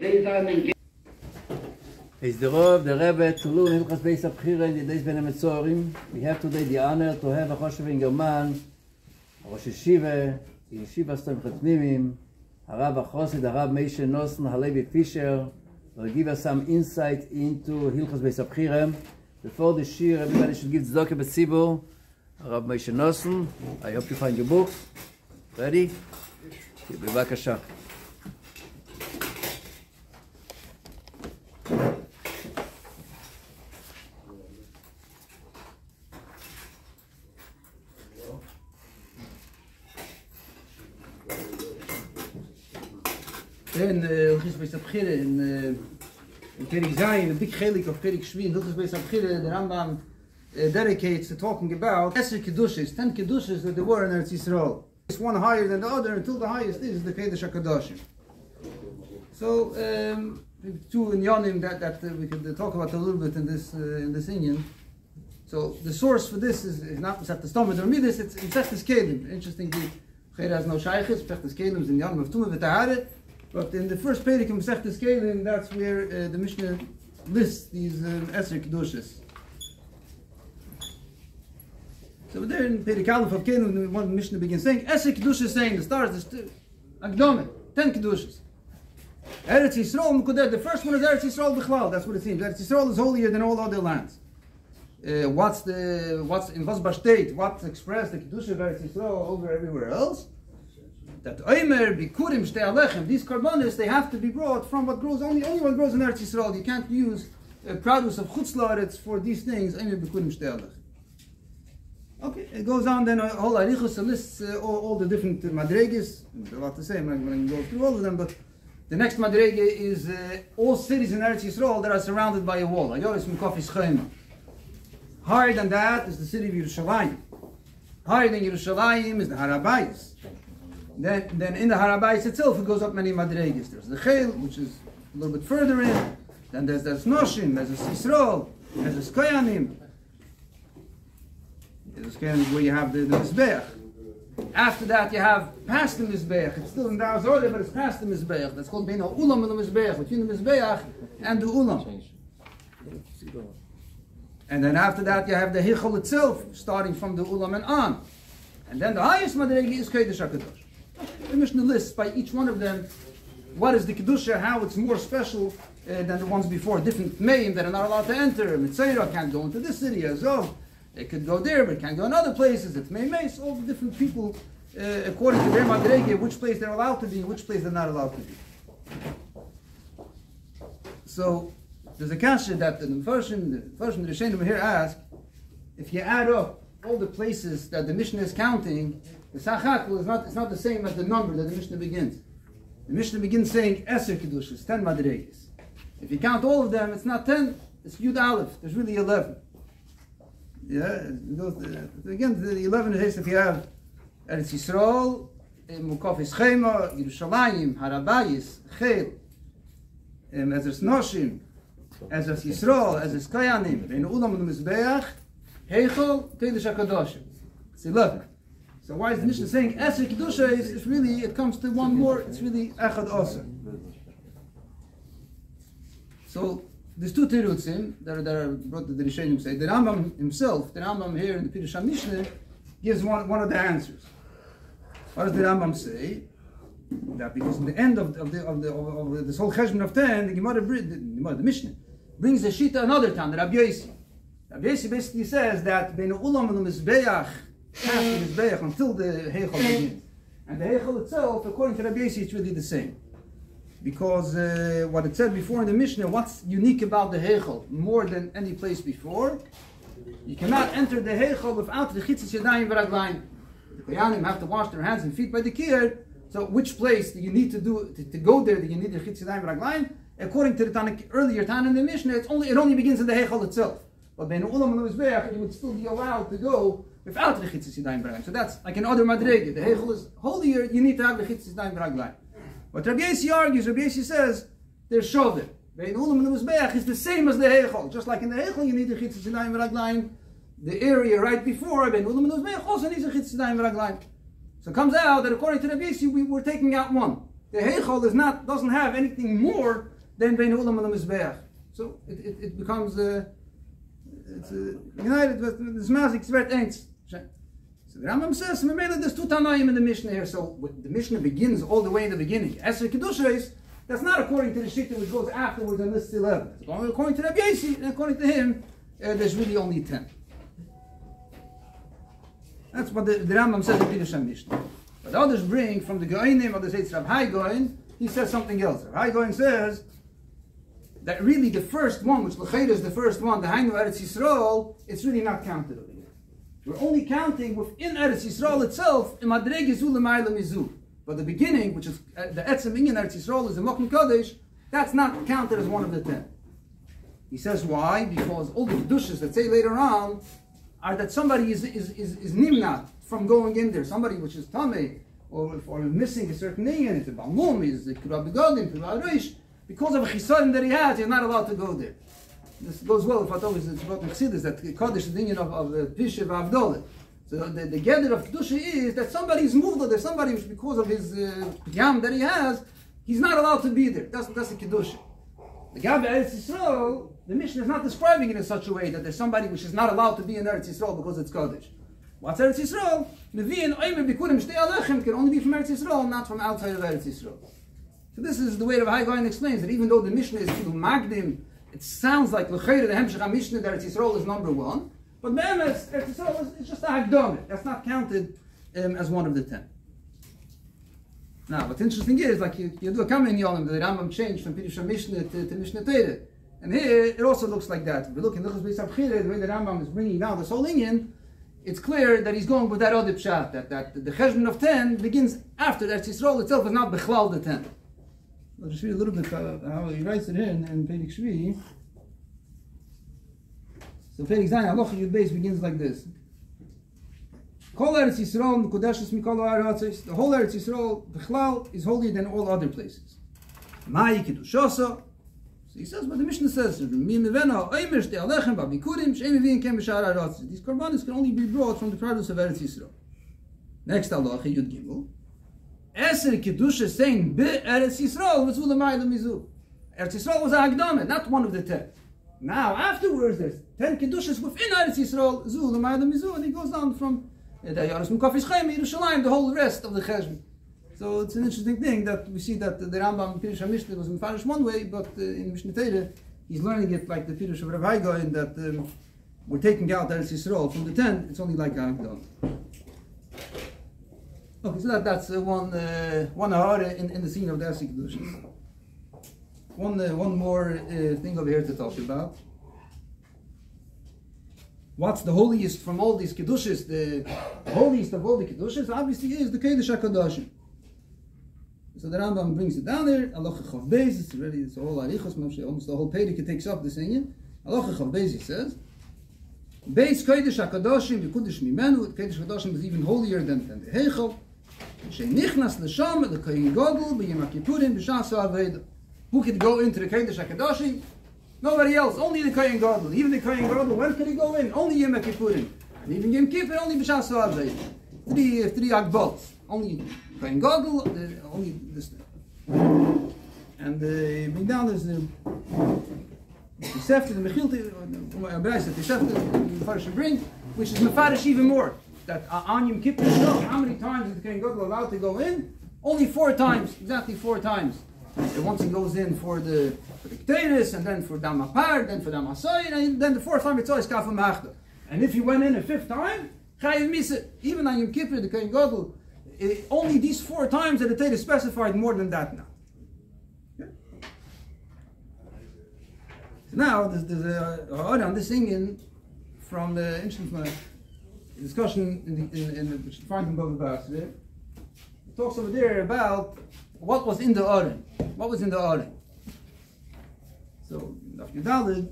Is the Rav, the Rebbe, to learn Hilchos Beis Abchira in the days Ben Metzorim. We have today the honor to have a Choshev in German, Rosh Yeshiva, Yeshiva Stom Chatmimim, Harav Achosid, Harav Meishe Nosson, Halevi פישער, will give us some insight into Hilchos Beis Abchira. Before the Shir, everybody should give Tzedakah B'tzibur. Harav Meishe Nosson, I hope you find your books. Ready? בבקשה. In Hilchos Beis Abchira, in Perik Zayin, a big chelik of Perik Shvi, in Hilchos Beis Abchira, the Rambam dedicates to talking about 10 Kedushas that there were in Eretz Yisrael. It's one higher than the other until the highest is the Kedush HaKadoshim. So, two inyanim that we could talk about a little bit in this inyan. So, the source for this is not Masechtas Tamid or Midas, it's Masechtas Kelim. Interestingly, Bechira has no shaykhis, Masechtas Kelim is in Yanim of Tumah V'Tahara. But in the first Perek in Masechtas Kelim, that's where the Mishnah lists these 10 Kedushas. So there in Perek Aleph of Kelim, one Mishnah begins saying, 10 Kedushas, saying the stars, Akdome, 10 Kedushas. Eretz Yisrael, the first one is Eretz Yisrael B'chlal, that's what it seems. Eretz Yisrael is holier than all other lands. What's in Vosba state, what's expressed the Kedusha of Eretz Yisrael over everywhere else? That Omer, Bikurim, Shtei Alechem, these karbonis, they have to be brought from what grows, only what grows in Eretz Yisrael. You can't use produce of Chutz La'aretz for these things, Omer, Bikurim, Shtei Alechem. Okay, it goes on then, whole Arichos lists all the different madreges. A lot to say, I'm not going to go through all of them, but the next madrege is all cities in Eretz Yisrael that are surrounded by a wall. Ayoris Mekofis Chayma. Higher than that is the city of Yerushalayim. Higher than Yerushalayim is the Harabayis. Then in the Harabayis itself, it goes up many madreges. There's the Chel, which is a little bit further in. Then there's Noshim, there's Yisrael, there's Koyanim. There's Koyanim where you have the Mizbeach. After that, you have past the Mizbeach. It's still in the order, but it's past the Mizbeach. That's called Beino Ulam and the Mizbeach, between the Mizbeach and the Ulam. And then after that, you have the Heichal itself, starting from the Ulam and on. And then the highest Madregi is Kedush HaKadosh. The Mishnah lists by each one of them what is the Kedusha, how it's more special than the ones before. Different Meim that are not allowed to enter. Mitzayra can't go into this city as well. They could go there, but can't go in other places. It's Meis, all the different people, according to their Madregi, which place they're allowed to be and which place they're not allowed to be. So, there's a kasha that the Mepharshim, the Rishonim here ask, if you add up all the places that the Mishnah is counting, the Sachakul is not the same as the number that the Mishnah begins. The Mishnah begins saying 10 Kedushas, 10 Madreges. If you count all of them, it's not 10, it's Yud Aleph, there's really 11. Yeah, it goes again, the 11 is if you have Eretz Yisrael, Mukafis Chema, Yerushalayim, Harabayis, Chel, Ezras Noshim, Ezras Yisrael, Ezras Koyanim, Bein Ulam and Mizbeach, Heichel, Kedush HaKadoshim. It's 11. So why is the Mishnah saying 10 Kedusha is really, it comes to one more, it's really Echad Oser. So, there's two terutzim that are brought to the Rishonim say. The Rambam himself, the Rambam here in the Pirush HaMishneh, gives one of the answers. What does the Rambam say? That because in the end of this whole cheshbon of 10, the Gemara, the Mishnah, brings the Shita another time, the Rabbi Yossi. Rabbi Yossi basically says that Bein Ulam and the Mizbeach, past the Mizbeach, until the Heichal begins. And the Heichal itself, according to Rabbi Yossi, it's really the same. Because what it said before in the Mishnah, what's unique about the Heichal, more than any place before, you cannot enter the Heichal without the Chitzis Yadayim V'Raglayim. The Koyanim have to wash their hands and feet by the Kier. So which place do you need to do to go there? Do you need the Chitzis Yadayim V'Raglayim? According to the Tanakh, earlier Tan in the Mishnah, it only begins in the Heichal itself. But Bein Ulam and Mizbeach, you would still be allowed to go without the Chitzis Yadayim V'Raglayim. So that's like in other Madrege. The Heichal is holier, you need to have the Chitzis Yadayim V'Raglayim. But Rabbi Yossi argues, Rabbi Yossi says, there's shoulder. Bein Ulam and the Mizbeach is the same as the Heichal. Just like in the Heichal, you need the Chitzis Yadayim V'Raglayim. The area right before Bein Ulam and the Mizbeach also needs the Chitzis Yadayim V'Raglayim. So it comes out that according to Rabbi Yossi, we're taking out one. The Heichal doesn't have anything more than Bein Ulam and the Mizbeach. So it becomes united with the Zmazik Zvert Eins. So the Rambam says, there's two Tanaim in the Mishnah here. So the Mishnah begins all the way in the beginning. Esrei Kedushes, that's not according to the Shita which goes afterwards and lists 11. It's according to Rabbi Yossi, and according to him, there's really only 10. That's what the Rambam says in Pirush Mishnah. But others bring from the Goinim, others say Rav Hai Goin, he says something else. Rav Hai Goin says that really the first one, which L'cheira is the first one, the Hainu Eretz Yisrael, it's really not counted over here. We're only counting within Eretz Yisrael itself, in Madreg Yizul L'mayla Mizu. But the beginning, which is the Etzem Inyan Eretz Yisrael, is the Mokim Kodesh, that's not counted as one of the 10. He says why? Because all the Kedushas that say later on are that somebody is nimna from going in there. Somebody which is Tameh, or missing a certain thing, and it's a Balmum, is a Kirab Begodim, Kirab Reish, because of a Chisarim that he has, he's not allowed to go there. This goes well if I told you it's about Mechsidis, that Kodesh is the Inyan of Pishav Avdolah. So the gather of Kedusha is that somebody is moved, or there's somebody which because of his Yam that he has, he's not allowed to be there. That's the Kedusha. The Gabi Eretz Yisrael, the Mishnah is not describing it in such a way that there's somebody which is not allowed to be in Eretz Yisrael because it's Kodesh. What's Eretz Yisrael? Nevi and Oimer Bikurim Shtei Alechem can only be from Eretz Yisrael, not from outside of Eretz Yisrael. So this is the way Rav Hai Goin explains that even though the Mishnah is Kilu Magdim, it sounds like L'cheira the Hemshech HaMishnah that Eretz Yisrael is number 1, but Be'emes, Eretz Yisrael is just a Hagdamah. That's not counted as one of the 10. Now, what's interesting is, like you do a comment in Yolim, the Rambam changed from Pirush Mishnah to Mishnah Torah. And here, it also looks like that. If we look in Hilchos Beis HaBchira, the way the Rambam is bringing down this whole Inyan, it's clear that he's going with that other pshat, that the cheshbon of 10 begins after Eretz Yisrael itself is not bechlal the 10. I'll just read a little bit how he writes it here in Perek Shvi. So Perek Zayin, Halacha Yud Beis begins like this. Kol Eretz Yisrael Mekudeshes Mikol Ha'aratzos. The whole Eretz Yisrael, bechlal, is holier than all other places. Ma'i Kedushosa. So he says, but the Mishnah says, these korbanos can only be brought from the produce of Eretz Yisrael. Next halacha, Yud Gimel. Eser Kedusha saying, Be Eretz Yisrael, V'zul L'mayla Mizu. Eretz Yisrael was a Hagdamah, not one of the 10. Now, afterwards, there's 10 Kedushas within Eretz Yisrael, Zul L'mayla Mizu, and he goes down from Yaris Mukafis Chaim, Yerushalayim, the whole rest of the Cheshbon. So it's an interesting thing that we see that the Rambam Pirush HaMishnah was mefarish one way, but in Mishnah Torah he's learning it like the Pirush of Rav Hai Goin that we're taking out Eretz Yisrael from the 10. It's only like Hagdamah. Okay, so that's one hara in the scene of the Esrei Kedushas. One more thing over here to talk about. What's the holiest from all these Kedushas? The holiest of all the Kedushas obviously is the Kodesh HaKadoshim. So the Rambam brings it down there. Halacha Chav Beis. It's a whole arichos, almost the whole Perek takes up this inyan. Halacha Chav Beis, he says, Beis Kodesh HaKadoshim v'Kodesh Mimenu. Kodesh HaKadoshim is even holier than the Heichal. She'nichnas l'sham the Kohen Gadol b'Yom HaKippurim b'Shas HaAveda. Who could go into the Kodesh HaKadoshim? Nobody else. Only the Kohen Gadol. Even the Kohen Gadol, when could he go in? Only Yom HaKippurim. And even Yom Kippur, only b'Shas HaAveda. Three Agbots. Only Kohen Gadol, only this thing. And bring down there's the Sefta, the Mechilti, the Sefta, the Mefarish bring, which is Mefarish even more. That on Yom Kippur, how many times is the Kohen Gadol allowed to go in? Only 4 times, exactly 4 times. And once he goes in for the Keteiris, and then for Dam Apar, then for Dam Asay, and then the 4th time it's always Kafam Achda. And if he went in a 5th time, Chayiv Misa, even on Yom Kippur, the Kohen Gadol, only these 4 times that the Torah specified, more than that now. Okay. So now there's a order on this Inyan from the ancient discussion which you find in Bava Basra. It talks over there about what was in the order. What was in the order? So Daf Yudalid,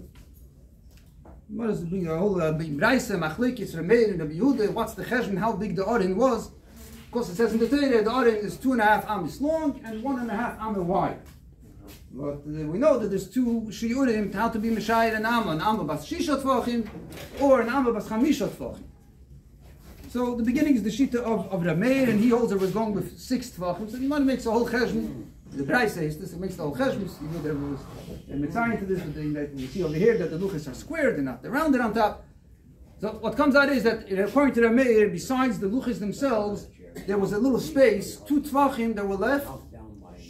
what is the whole Braisa, Machlekes, Remeir, and Rabbi Yehuda? What's the cheshbon? How big the Oren was? Of course, it says in the Torah the Oren is 2.5 amis long and 1.5 amis wide. But we know that there's 2 shiurim how to be Meshayir an Amma bas Shishot Tvachim or an Amma bas Chamishot Tvachim. So the beginning is the Shita of Rameir, and he holds it was going with 6 Tvachim. So he makes a whole cheshbon The Bryce says this makes the whole cheshbus. You know there was a mitzvah to this, but you see over here that the luchas are squared and not they're rounded on top. So what comes out is that according to the Meir, besides the luchas themselves, there was a little space, 2 tvachim that were left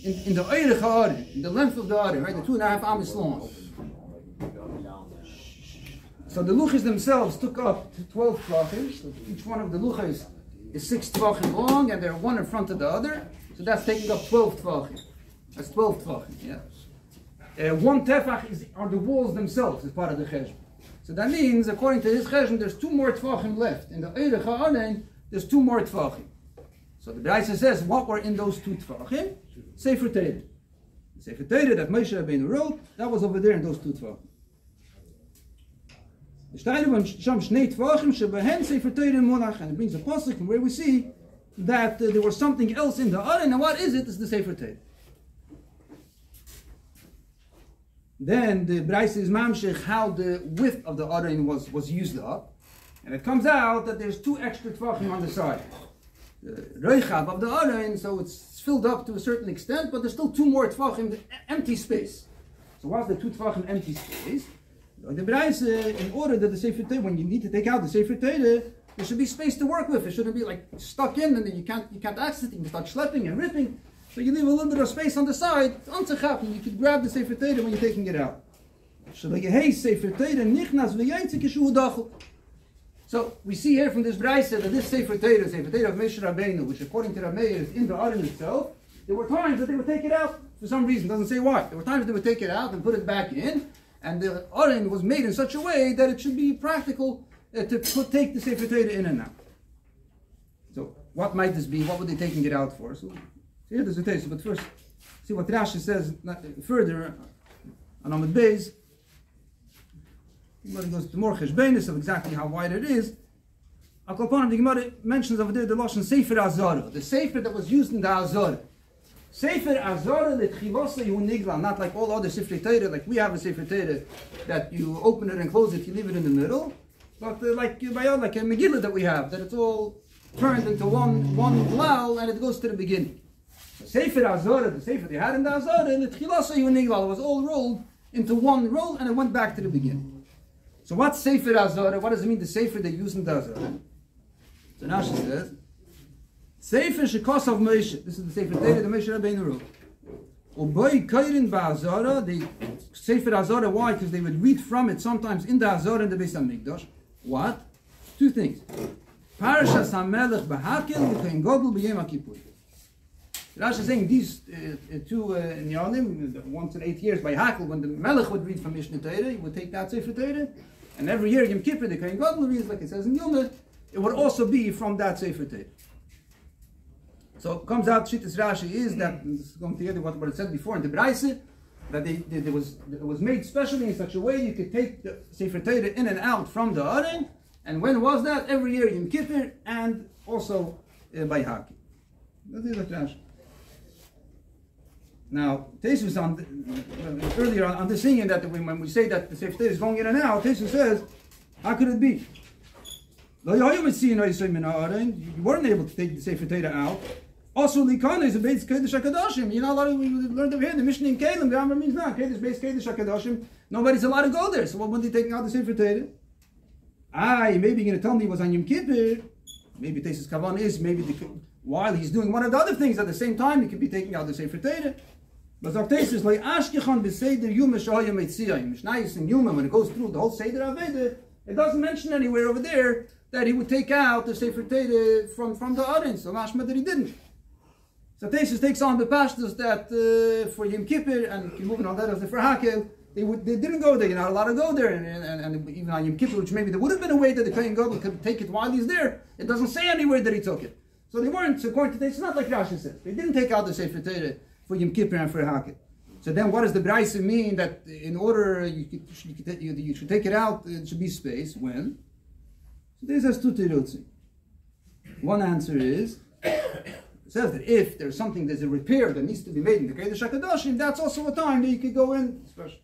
in the Eirech ha'arim, in the length of the arim, right? The 2.5 amis long. So the luchas themselves took up 12 tvachim. So each one of the luchas is 6 tvachim long, and they're one in front of the other. So that's taking up 12 tvachim. That's 12 tvachim, yeah. 1 tefach are the walls themselves as part of the cheshbon. So that means, according to his cheshbon, there's 2 more tvachim left. In the Eirech ha'arim, there's 2 more tvachim. So the Braisa says, what were in those 2 tvachim? Sefer Torah. The Sefer Torah that Moshe Rabbeinu wrote, that was over there in those 2 tvachim. The Steiner von Sham Shnei Tvachim Shebehen Sefer Torah Monach, and it brings a pasuk from where we see that there was something else in the Aron, and what is it? It's the Sefer Torah. Then the Braisa is mamshech how the width of the Aron was used up, and it comes out that there's 2 extra tvachim on the side. The Reichav of the Aron, so it's filled up to a certain extent, but there's still 2 more tvachim, empty space. So what's the 2 tvachim empty space? The Braisa, in order that the Sefer Torah, when you need to take out the Sefer Torah, there should be space to work with. It shouldn't be like stuck in, and then you can't access it. You can start schlepping and ripping. So you leave a little bit of space on the side. And you could grab the Sefer Torah when you're taking it out. So we see here from this Braisa that this Sefer Torah of Moshe Rabbeinu, which according to Rameir is in the Aron itself, there were times that they would take it out for some reason. Doesn't say why. There were times they would take it out and put it back in, and the Aron was made in such a way that it should be practical to take the Sefer Torah in and out. So what might this be? What were they taking it out for? So here there's a taste, but first see what Rashi says further on Amud Beis. The Gemara goes to more cheshbenis of exactly how wide it is. Al kol panim, the Gemara mentions over there the lashon Sefer Azara, the Sefer that was used in the Azara. Sefer Azara letchilasa hu nigla, not like all other Sefer Torah, like we have a Sefer Torah that you open it and close it, you leave it in the middle. But like a Megillah that we have, that it's all turned into one lal and it goes to the beginning. So Sefer Azara, the Sefer they had in the Azara, letchilasa hu nigla, it was all rolled into one roll and it went back to the beginning. So what's Sefer Azara? What does it mean, the Sefer they use in the Azara? So Rashi says, Sefer Shekosav Moshe. This is the Sefer Torah that Moshe Rabbeinu wrote. Ubay Kairin Ba'Azara, the Sefer Azara, why? Because they would read from it sometimes in the Azara in the Beis HaMikdash. What? 2 things. Parashas HaMelech B'Hakel V'Kein Godel B'Yom HaKippur. Rashi is saying these 2 Nyanim, once in 8 years by Hakel, when the Melech would read from Mishnah Torah, he would take that Sefer Torah, and every year Yom Kippur, the Kein Godel reads, like it says in Yom, it would also be from that Sefer Torah. So it comes out, Shittas Rashi is that, this is going together with what it said before in the Braisa, that it was made specially in such a way you could take the Sefer Torah in and out from the Aron, and when was that? Every year Yom Kippur, and also by Hakel. That is what Rashi. Now, Tesu earlier on the singing that when we say that the Sefer Torah is going in and out, Tesu says, how could it be? You weren't able to take the Sefer Torah out. Also, Likana is a Beis Kodesh HaKadoshim. You know, a lot of we learned over here, the Mishnah in Kalim, the Amar means now, Kodesh Beis Kodesh HaKadoshim. Nobody's allowed to go there. So when they taking out the Sefer Torah? Maybe you're going to tell me it was on Yom Kippur. Maybe Tesu's Kavan is, while he's doing one of the other things at the same time, he could be taking out the Sefer Torah. But Tesus is like Ashkechan b'Seder Yuma Shahayim Eitziyah. Mishnayis in Yuma, when it goes through the whole Seder Aveda, it doesn't mention anywhere over there that he would take out the Sefer Torah from the Aron. So mashma that he didn't. So Tesus takes on the pashtus that for Yom Kippur and moving on that as for Hakel, they didn't go there. You're not allowed to go there, and even on Yom Kippur, which maybe there would have been a way that the Kohen Gadol could take it while he's there. It doesn't say anywhere that he took it. So they weren't. So according to Tesus, it's not like Rashi says. They didn't take out the Sefer Torah for Yom Kippur and for Hakel. So then, what does the Braisa mean that in order you should take it out, it should be space? When? So this has 2 terutzim. One answer is, it says that if there's a repair that needs to be made in the Kodesh HaKadoshim, that's also a time that you could go in, especially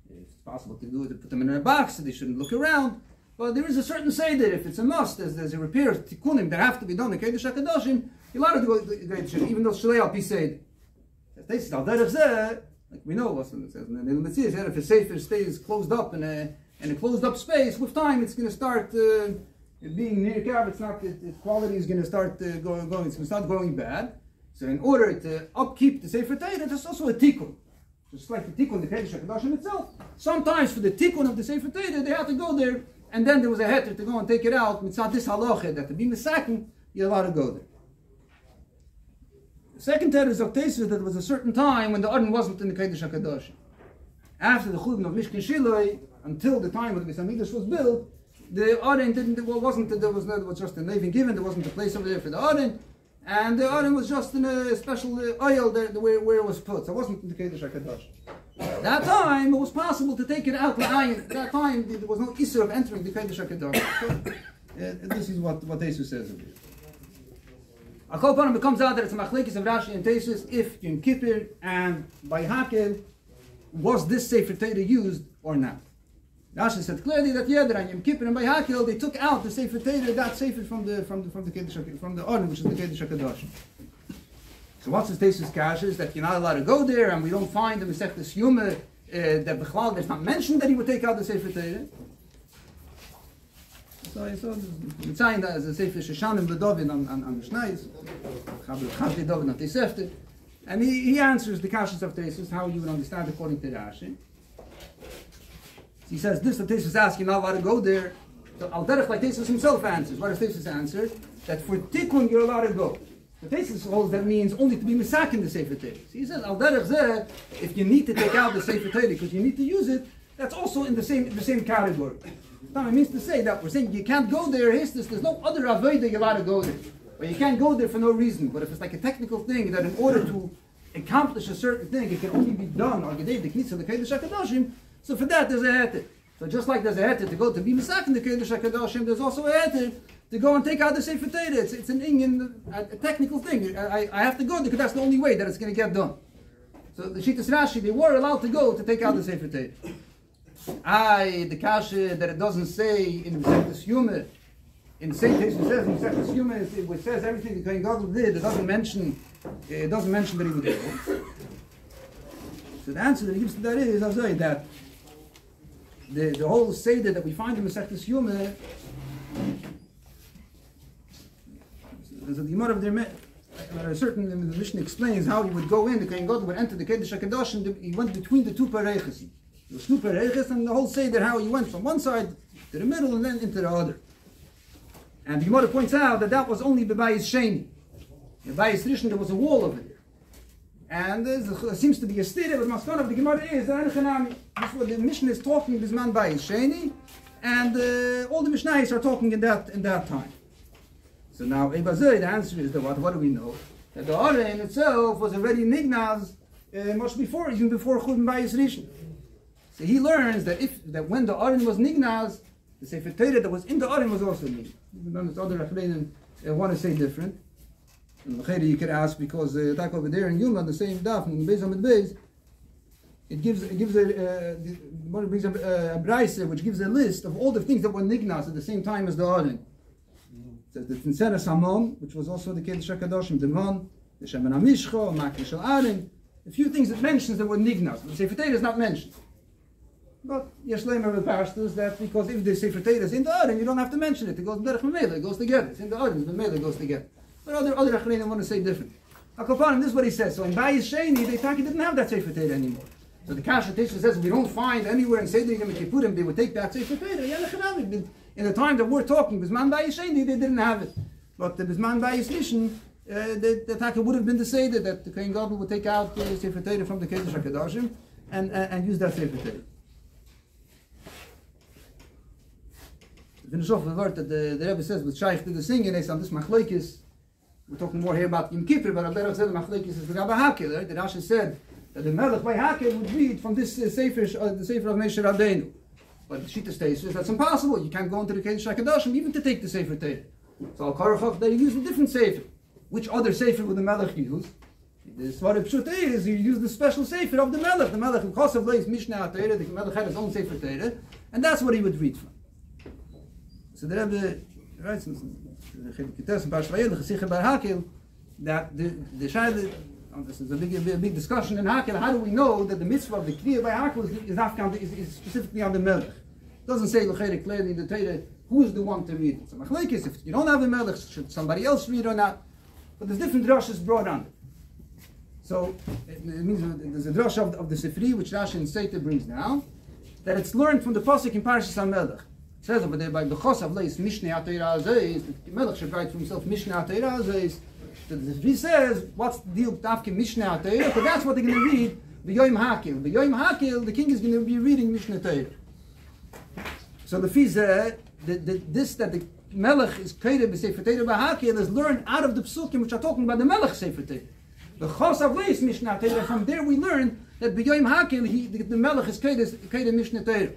if it's possible to do it, to put them in a box, so they shouldn't look around. But there is a certain say that if it's a must, there's a repair, tikkunim that have to be done in Kodesh HaKadoshim, you're allowed to go, even though Shalei al Pi Seder. This is al derech zeh, like we know what it says. And the Metzias, if a sefer stays closed up in a closed up space, with time it's going to start being near Kav. It's not, its quality is going to start going. It's going to start going bad. So in order to upkeep the Sefer Torah, there's also a tikkun. Just like the tikkun, the Kodesh HaKadoshim itself. Sometimes for the tikkun of the Sefer Torah, they have to go there, and then there was a heter to go and take it out. It's not this halacha that to be misaken, you're allowed to go there. The second heter is of Tesis that there was a certain time when the Aron wasn't in the Kodesh HaKadoshim. After the Churban of Mishkan Shiloi, until the time when the Beis Hamikdash was built, the Aron there was just a navy given, there wasn't a place over there for the Aron. And the Aron was just in a special oil there, where it was put. So it wasn't in the Kodesh HaKadosh. At that time, it was possible to take it out. At that time, there was no issue of entering the Kodesh HaKadosh. So, this is what Tesis says of it. It comes out that it's a machlekes of Rashi and Tesis if Yom Kippur and by Hakel was this Sefer Torah used or not. Rashi said clearly that that on Yom Kippur and by Hakel they took out the Sefer Torah, that Sefer from the Kodesh, from the Aron, which is the Kodesh HaKadosh. So what's his Tesis Kash is that you're not allowed to go there, and we don't find the Masechtas Yuma that Bechlal there's not mentioned that he would take out the Sefer Torah. So it's saying that as a Sefer Shoshanim B'David on the Shnais, Chavli David on Tesefter, and he answers the Kashas of Tesis how you would understand according to Rashi. He says this, the Tesis is asking not allowed to go there. So Al Derech, like Tesis himself answers. What does Tesis answer? That for Tikkun you're allowed to go. The Tesis holds that means only to be misakin the Sefer Torah. So he says Al Derech zeh, if you need to take out the Sefer Torah because you need to use it, that's also in the same category. Now it means to say that we're saying you can't go there. There's no other avodah you're allowed to go there, or you can't go there for no reason. But if it's like a technical thing that in order to accomplish a certain thing, it can only be done on the day of the Knesset, the Kodesh HaKadoshim. So for that, there's a heter. So just like there's a heter to go to be misak in the Kodesh HaKadoshim, there's also a heter to go and take out the Sefer Torah. It's an Indian, a technical thing. I have to go there because that's the only way that it's going to get done. So the Shittas Rashi, they were allowed to go to take out the Sefer Torah. The kasha that it doesn't say in Masechtas Yuma, in the same case it says in Masechtas Yuma, it says everything the Kohen Gadol did. It doesn't mention that he would do. So the answer that he gives to that is, I'll say that the whole Seder that we find in Masechtas Yuma, there's a Gemara of a certain, the Mishnah explains how he would go in, the Kohen Gadol would enter the Kodesh HaKadosh, and he went between the two pareches. The two pareches, and the whole Seder, how he went from one side to the middle and then into the other. And the Gemara points out that was only B'bayis Sheni. In Bayis Rishon there was a wall over there. And there seems to be a stira, but Maskon of the Gemara is that this what the Mishnah is talking this man by Sheni, and all the Mishnayos are talking in that time. So now Ebazei, the answer is that what do we know? That the Aron itself was already nignaz much before, even before Churban Bayis Rishon. So he learns that when the Aron was nignaz, the Sefer Torah that was in the Aron was also nignaz. Even though the other Achreinim want to say different. And you could ask because back over there in Yuma, the same daf in Beis Amid Beis, it gives a brayse which gives a list of all the things that were nignas at the same time as the Aron. It says the Tinseres Hamon, which was also the Kodesh HaKadoshim, the Mon, the Shemen HaMishcha, Makri Shel Aron, a few things that mentions that were nignas. The Sefer Torah is not mentioned. But Yesh Leimer with pastors that because if the Sefer Torah is in the Aron, you don't have to mention it. It goes Derech Memele, it goes together. It's in the Aron, the Memele goes together. But other Achreinim want to say different. This is what he says. So in Bayis Sheni, they didn't have that Sefer Torah anymore. So the Kasha Teisha says we don't find anywhere in Seder Yom Kippurim they would take that Sefer Torah. In the time that we're talking, Bisman Bayis Sheni, they didn't have it. But the Bisman Bayis Rishon, the Taka would have been the Seder that the Kohen Gadol would take out the Sefer Torah from the Kodesh HaKadoshim and use that Sefer Torah. Finish off the word that the Rebbe says with Shaykh to the singing is on this Machlokes. We're talking more here about Yom Kippur, but Abderach said the Machlokes is the Rabbi Hakel. Right? The Rashi said that the Melech by Hakel would read from this Sefer, the Sefer of Moshe Rabbeinu. But the Shittas says that's impossible. You can't go into the Kodesh HaKadoshim even to take the Sefer Torah. So Al Karachach they use a different Sefer. Which other Sefer would the Melech use? The Svarei Pshut is you use the special Sefer of the Melech. The Melech in Kosav Leis Mishnah Torah. The Melech had his own Sefer Torah, and that's what he would read from. So the Rebbe writes that the This is a big discussion in Hakel. How do we know that the mitzvah of the kriya by Hakel is specifically on the melech? It doesn't say clearly in the Torah who is the one to read it. So machlekes, if you don't have the melech, should somebody else read or not? But there's different drashas brought on it. So it means there's a drash of the Sifri, which Rashi and Seita brings down, that it's learned from the pasuk in Parashas HaMelech. It says over there by the Chos of Leis Mishneh HaTorah Azeis, the Melech should write for himself Mishneh HaTorah Azeis. The Sifri says, what's the deal with Tafke Mishneh HaTorah? Because that's what they're going to read, the Yom HaKil. The Yom HaKil, the king is going to be reading Mishneh Torah. So the Fizeh, that the Melech is created by Sefer Torah by Hakil is learned out of the Psukim which are talking about the Melech Sefer Torah. The Chos of Leis Mishneh Torah, from there we learn that B'Yom Hakil, the Melech is created Mishneh Torah.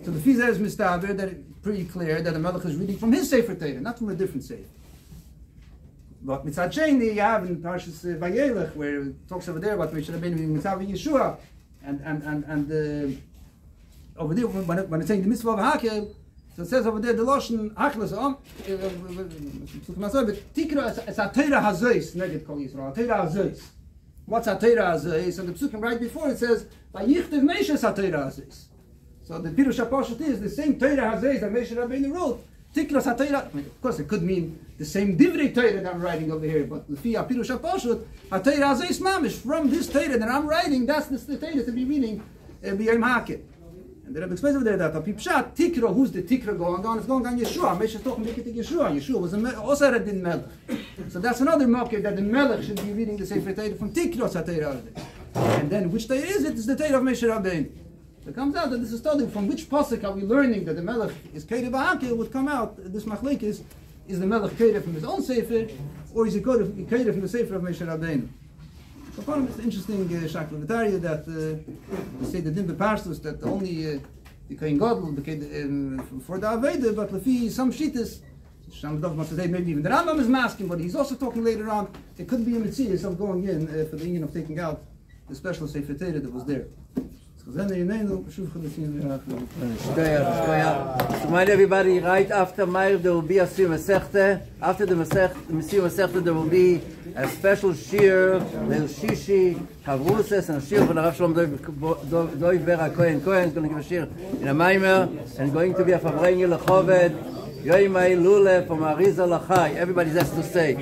So the Fizeh is mistaber that it's pretty clear that the Melech is reading from his Sefer Torah, not from a different Sefer. But Mitzad Sheni, you have in Parashas Vayelech, where it talks over there about Moshe Rabbeinu being Mitzvah Yeshua, and over there when it's saying the mitzvah of Hakil, so it says over there the Lashon Hakil is Tikra is a Torah Hazois, neged Kol Yisrael, Torah Hazois. What's a Torah Hazois? And the Psukim right before it says Vayichtiv Moshe a Torah Hazois. So the Pirush HaPashut is the same Torah Hazois that Moshe Rabbeinu wrote. Tikra is a Torah. Of course, it could mean the same Divrei Torah that I'm writing over here, but the Pirush HaPashut, a Torah Hazois Mamish, from this Torah that I'm writing, that's the Torah to be reading B'Yom Hakil. And the Rebbe explains over there that a Pipshat, Tikra, who's the Tikra going on? It's going on Yeshua. Mesh is talking about Yeshua. Yeshua was also a Din Melech. So that's another marker that the Melech should be reading the Sefer Torah from Tikra Satera. And then which Torah is it? It's the Torah of Moshe Rabbeinu. So it comes out that this is studying from which pasuk are we learning that the Melech is Kedei B'Hakil would come out. This Machlekes is the Melech Kedei from his own Sefer, or is it Kedei from the Sefer of Moshe Rabbeinu? So part of it's interesting Shaklavitaria that we say the Din Beparstus that only the Kohen Gadol for the Aveda, but Lefi some Shittas, maybe even the Rambam is masking, but he's also talking later on. There could be a mitzvah of going in for the union of taking out the special Sefer Torah that was there. So everybody, right after Meir there will be a Siyum Masechta. After the Siyum Masechta there will be a special shir, Leil Shishi, Havruses, and a shir from the Rav Shalom Doi Vera Kohen. Kohen is going to give a shir in a Maimer, and going to be a Favrengel Lechoved, Yoimai Lule from Arizal Lachai. Everybody has to say.